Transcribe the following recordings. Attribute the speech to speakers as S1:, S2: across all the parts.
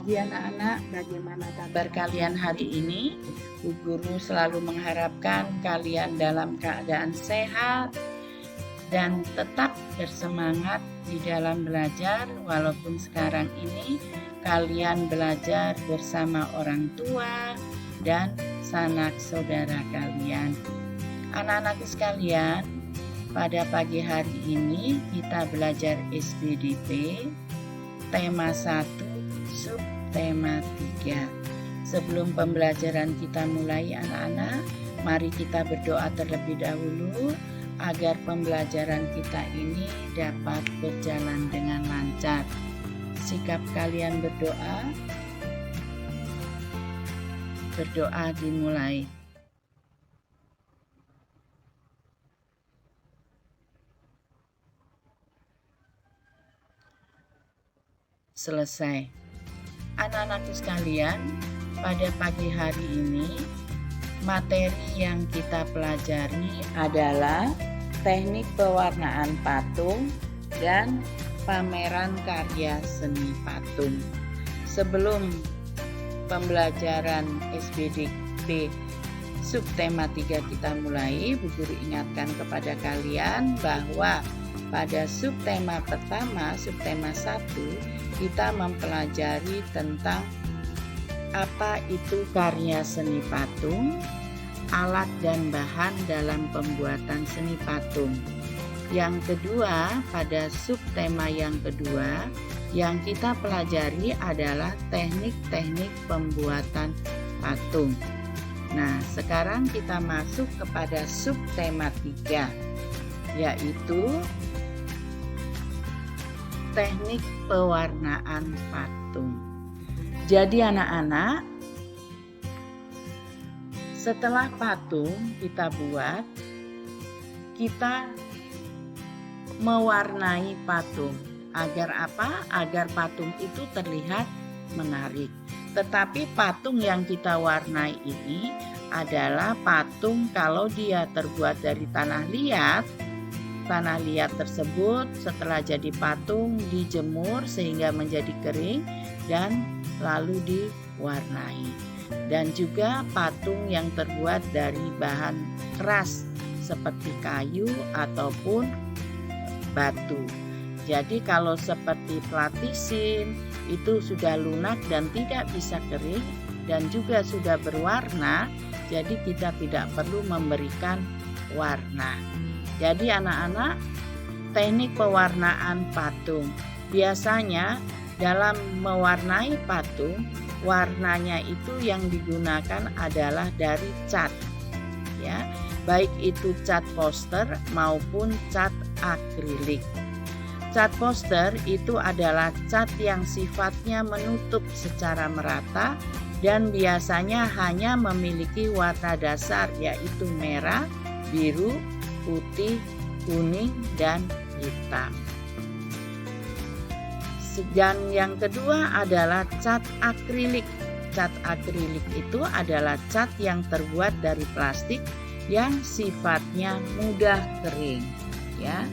S1: pagi anak-anak, bagaimana kabar kalian hari ini? Bu Guru selalu mengharapkan kalian dalam keadaan sehat dan tetap bersemangat di dalam belajar, walaupun sekarang ini kalian belajar bersama orang tua dan sanak saudara kalian. Anak-anakku sekalian, pada pagi hari ini kita belajar SPDP tema 1, subtema 3. Sebelum pembelajaran kita mulai anak-anak, mari kita berdoa terlebih dahulu agar pembelajaran kita ini dapat berjalan dengan lancar. Sikap kalian berdoa. Berdoa dimulai. Selesai. Anak-anakku sekalian, pada pagi hari ini materi yang kita pelajari adalah teknik pewarnaan patung dan pameran karya seni patung. Sebelum pembelajaran SPDP subtema 3 kita mulai, Bu Guru ingatkan kepada kalian bahwa pada subtema pertama, subtema 1, kita mempelajari tentang apa itu karya seni patung, alat dan bahan dalam pembuatan seni patung. Yang kedua, pada subtema yang kedua, yang kita pelajari adalah teknik-teknik pembuatan patung. Nah, sekarang kita masuk kepada subtema 3, yaitu teknik pewarnaan patung. Jadi anak-anak, setelah patung kita buat, kita mewarnai patung. Agar apa? Agar patung itu terlihat menarik. Tetapi patung yang kita warnai ini adalah patung kalau dia terbuat dari tanah liat. Tanah liat tersebut setelah jadi patung dijemur sehingga menjadi kering dan lalu diwarnai. Dan juga patung yang terbuat dari bahan keras seperti kayu ataupun batu. Jadi kalau seperti platisin itu sudah lunak dan tidak bisa kering dan juga sudah berwarna, jadi kita tidak perlu memberikan warna. Jadi anak-anak, teknik pewarnaan patung. Biasanya dalam mewarnai patung, warnanya itu yang digunakan adalah dari cat. Ya, baik itu cat poster maupun cat akrilik. Cat poster itu adalah cat yang sifatnya menutup secara merata dan biasanya hanya memiliki warna dasar yaitu merah, biru, putih, kuning, dan hitam. Dan yang kedua adalah cat akrilik. Cat akrilik itu adalah cat yang terbuat dari plastik yang sifatnya mudah kering, ya.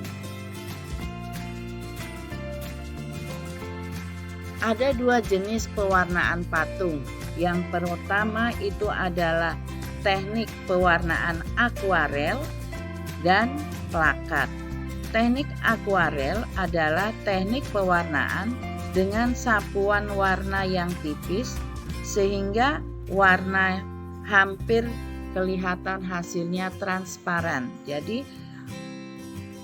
S1: Ada dua jenis pewarnaan patung. Yang pertama itu adalah teknik pewarnaan akuarel dan plakat. Teknik akuarel adalah teknik pewarnaan dengan sapuan warna yang tipis sehingga warna hampir kelihatan hasilnya transparan. Jadi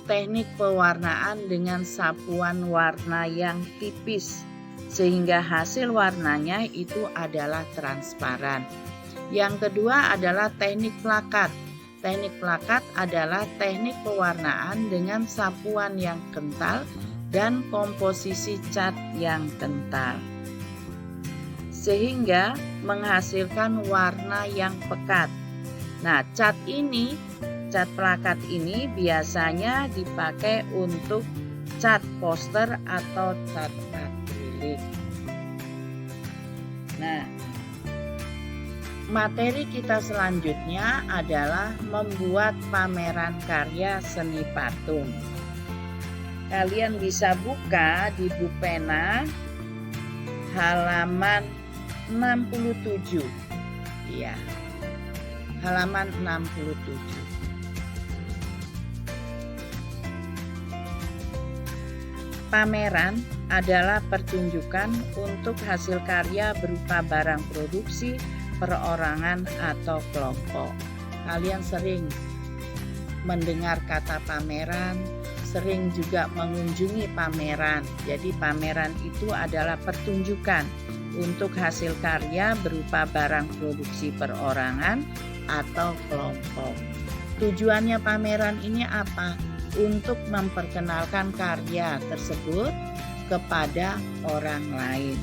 S1: teknik pewarnaan dengan sapuan warna yang tipis sehingga hasil warnanya itu adalah transparan. Yang kedua adalah teknik plakat. Teknik plakat adalah teknik pewarnaan dengan sapuan yang kental dan komposisi cat yang kental, sehingga menghasilkan warna yang pekat. Nah, cat plakat ini biasanya dipakai untuk cat poster atau cat akrilik. Nah, materi kita selanjutnya adalah membuat pameran karya seni patung. Kalian bisa buka di buku pena halaman 67. Iya. Halaman 67. Pameran adalah pertunjukan untuk hasil karya berupa barang produksi, perorangan, atau kelompok. Kalian sering mendengar kata pameran, sering juga mengunjungi pameran. Jadi pameran itu adalah pertunjukan untuk hasil karya berupa barang produksi perorangan atau kelompok. Tujuannya pameran ini apa? Untuk memperkenalkan karya tersebut kepada orang lain.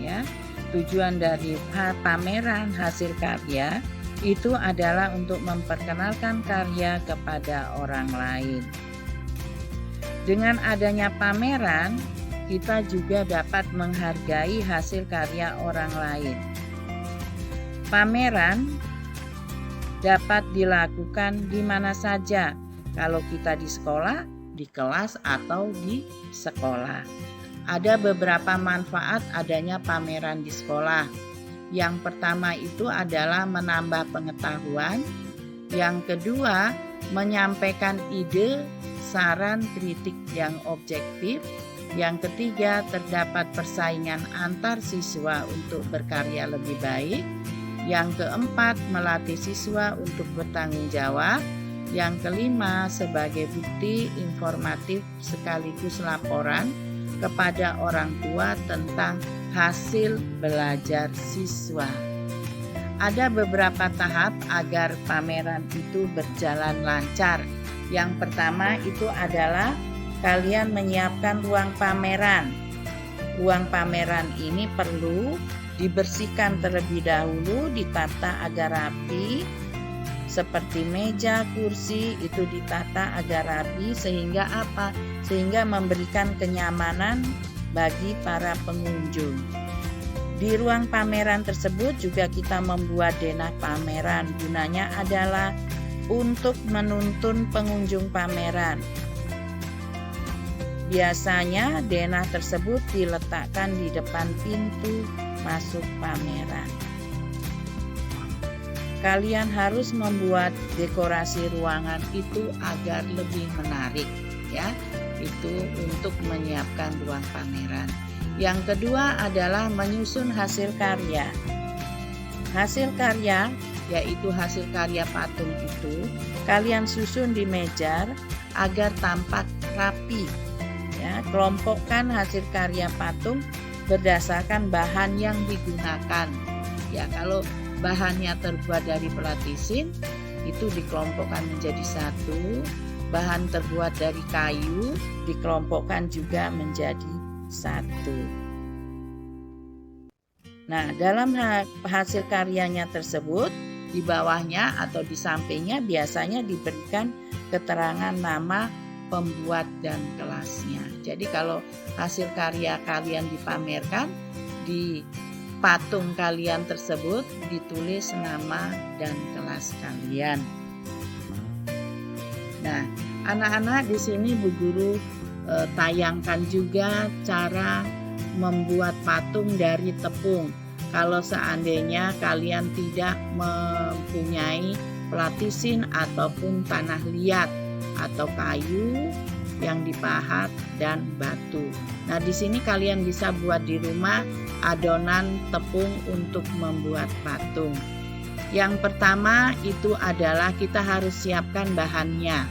S1: Ya, tujuan dari pameran hasil karya itu adalah untuk memperkenalkan karya kepada orang lain. Dengan adanya pameran, kita juga dapat menghargai hasil karya orang lain. Pameran dapat dilakukan di mana saja. Kalau kita di sekolah, di kelas, atau di sekolah. Ada beberapa manfaat adanya pameran di sekolah. Yang pertama itu adalah menambah pengetahuan. Yang kedua, menyampaikan ide, saran, kritik yang objektif. Yang ketiga, terdapat persaingan antar siswa untuk berkarya lebih baik. Yang keempat, melatih siswa untuk bertanggung jawab. Yang kelima, sebagai bukti informatif sekaligus laporan kepada orang tua tentang hasil belajar siswa. Ada beberapa tahap agar pameran itu berjalan lancar. Yang pertama itu adalah kalian menyiapkan ruang pameran. Ruang pameran ini perlu dibersihkan terlebih dahulu, ditata agar rapi. Seperti meja, kursi itu ditata agar rapi sehingga apa? Sehingga memberikan kenyamanan bagi para pengunjung. Di ruang pameran tersebut juga kita membuat denah pameran. Gunanya adalah untuk menuntun pengunjung pameran. Biasanya denah tersebut diletakkan di depan pintu masuk pameran. Kalian harus membuat dekorasi ruangan itu agar lebih menarik, ya. Itu untuk menyiapkan ruang pameran. Yang kedua adalah menyusun hasil karya. Hasil karya, yaitu hasil karya patung itu, kalian susun di meja agar tampak rapi. Ya, kelompokkan hasil karya patung berdasarkan bahan yang digunakan. Ya, kalau bahannya terbuat dari pelatisin, itu dikelompokkan menjadi satu. Bahan terbuat dari kayu dikelompokkan juga menjadi satu. Nah, dalam hasil karyanya tersebut, di bawahnya atau di sampingnya biasanya diberikan keterangan nama pembuat dan kelasnya. Jadi kalau hasil karya kalian dipamerkan, di patung kalian tersebut ditulis nama dan kelas kalian. Nah, anak-anak di sini Bu Guru tayangkan juga cara membuat patung dari tepung. Kalau seandainya kalian tidak mempunyai pelatisin ataupun tanah liat atau kayu yang dipahat dan batu. Nah, di sini kalian bisa buat di rumah adonan tepung untuk membuat patung. Yang pertama itu adalah kita harus siapkan bahannya.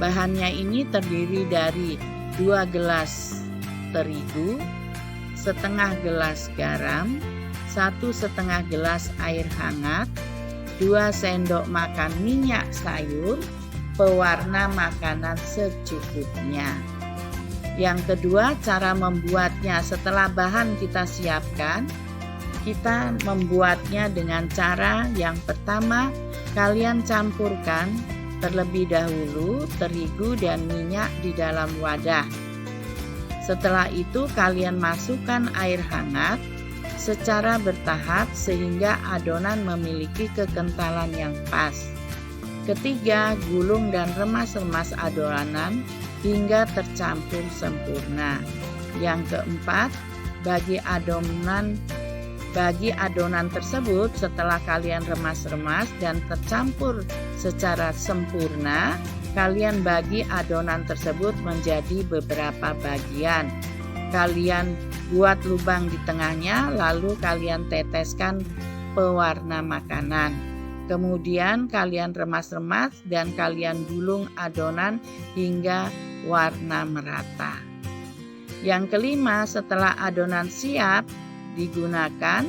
S1: Bahannya ini terdiri dari 2 gelas terigu, setengah gelas garam, 1,5 gelas air hangat, 2 sendok makan minyak sayur, pewarna makanan secukupnya. Yang kedua, cara membuatnya. Setelah bahan kita siapkan, kita membuatnya dengan cara yang pertama, kalian campurkan terlebih dahulu terigu dan minyak di dalam wadah. Setelah itu kalian masukkan air hangat secara bertahap sehingga adonan memiliki kekentalan yang pas. Ketiga, gulung dan remas-remas adonan hingga tercampur sempurna. Yang keempat, bagi adonan tersebut setelah kalian remas-remas dan tercampur secara sempurna, kalian bagi adonan tersebut menjadi beberapa bagian. Kalian buat lubang di tengahnya, lalu kalian teteskan pewarna makanan. Kemudian kalian remas-remas dan kalian gulung adonan hingga warna merata. Yang kelima, setelah adonan siap digunakan,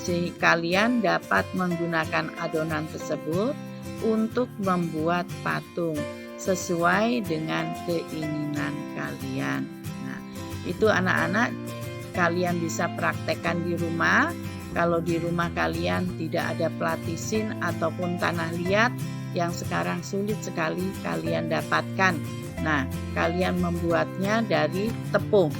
S1: sehingga kalian dapat menggunakan adonan tersebut untuk membuat patung sesuai dengan keinginan kalian. Nah, itu anak-anak kalian bisa praktekkan di rumah. Kalau di rumah kalian tidak ada platisin ataupun tanah liat yang sekarang sulit sekali kalian dapatkan. Nah, kalian membuatnya dari tepung.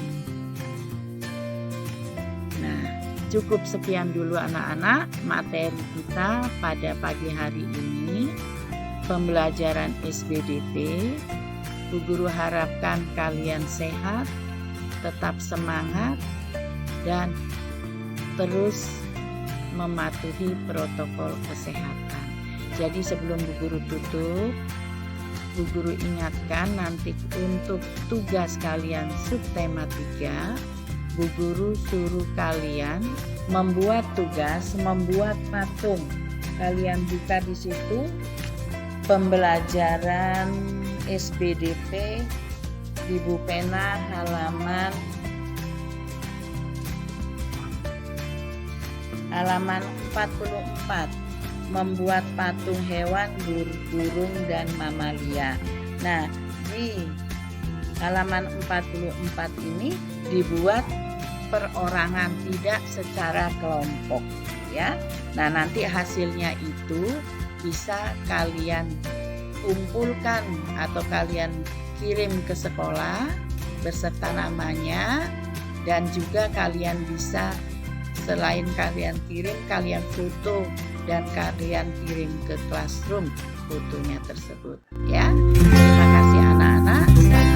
S1: Cukup sekian dulu anak-anak materi kita pada pagi hari ini, pembelajaran SBDP. Bu Guru harapkan kalian sehat, tetap semangat, dan terus mematuhi protokol kesehatan. Jadi sebelum Bu Guru tutup, Bu Guru ingatkan nanti untuk tugas kalian subtema 3, Bu Guru suruh kalian membuat patung. Kalian buka di situ pembelajaran SBDP di Bu Pena halaman 44, membuat patung hewan, burung dan mamalia. Nah, di halaman 44 ini dibuat perorangan, tidak secara kelompok ya. Nah, nanti hasilnya itu bisa kalian kumpulkan atau kalian kirim ke sekolah beserta namanya, dan juga kalian bisa selain kalian kirim, kalian foto dan kalian kirim ke classroom fotonya tersebut ya. Terima kasih anak-anak.